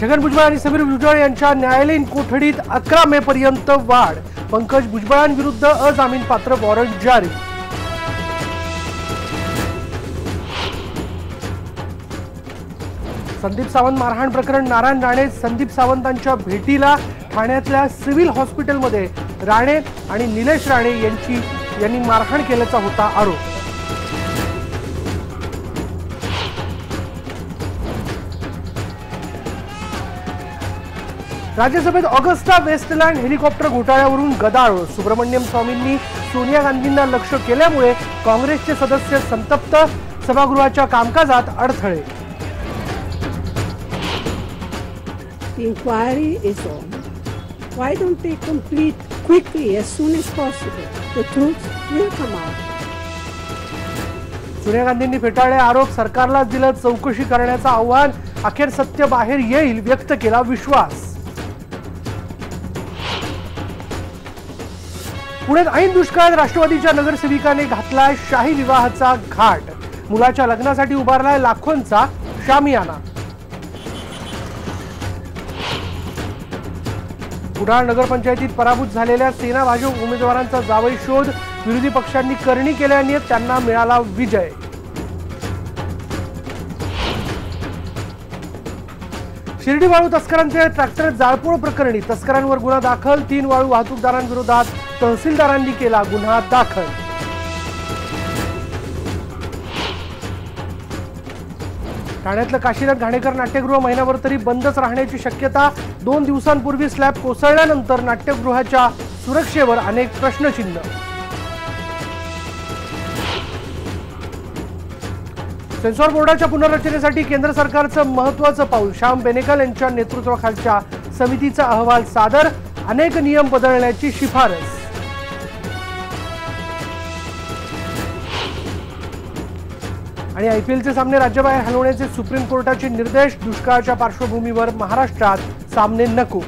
छगन भुजबळ आणि समीर भुजबळ यांच्या न्यायालयीन कोठडीत 11 मे पर्यंत वाढ। पंकज भुजबळांविरुद्ध अजामीनपात्र वॉरंट जारी। संदीप सावंत मारहाण प्रकरण नारायण राणे संदीप सावंतांच्या भेटीला ठाण्यातल्या सिव्हिल हॉस्पिटलमध्ये राणे आणि निलेश राणे यांनी मारहाण केल्याचा होता आरोप। राज्यसभेत ऑगस्टा वेस्टलँड हेलिकॉप्टर घोटाळ्यावरून गदारोळ। सुब्रमण्यम स्वामींनी सोनिया गांधींना लक्ष्य केल्यामुळे काँग्रेसचे सदस्य संतप्त। सभागृहाच्या कामकाजात अडथळे। The inquiry is on. Why don't they complete quickly as soon as possible? The truth will come out. Sonia गांधींनी फेटाळले आरोप। सरकारला दिलं चौकशी करण्याचं आव्हान। अखेर सत्य बाहेर येईल व्यक्त केला विश्वास। पुण्यात ऐन दुष्काळात राष्ट्रवादीच्या नगरसेविकाने घातलाय शाही विवाहाचा घाट। मुलाच्या लग्नासाठी उभारलाय लाखोंचा शामियाना। कुडाळ नगरपंचायतीत पराभूत झालेल्या सेना भाजप उमेदवारांचा जावई शोध। विरोधी पक्षांनी करणी केल्याने त्यांना मिळाला विजय। शिर्डी वाळू तस्करांचे ट्रॅक्टर जाळपोळ प्रकरणी तस्करांवर गुन्हा दाखल। 3 वाळू वाहतूकदारांविरोधात तहसीलदारांनी केला गुन्हा दाखल। ठाण्यातलं काशीनाथ घाणेकर नाट्यगृह महिनाभर तरी बंदच राहण्याची शक्यता। 2 दिवसांपूर्वी स्लॅब कोसळल्यानंतर नाट्यगृहाच्या सुरक्षेवर अनेक प्रश्नचिन्ह। सेन्सॉर बोर्डाच्या पुनर्रचनेसाठी केंद्र सरकारचं महत्त्वाचं पाऊल। श्याम बेनेगल यांच्या नेतृत्वाखालच्या समितीचा अहवाल सादर। अनेक नियम बदलण्याची शिफारस। आणि आयपीएलचे सामने राज्याबाहेर हलवण्याचे सुप्रीम कोर्टाचे निर्देश। दुष्काळाच्या पार्श्वभूमीवर महाराष्ट्रात सामने नको।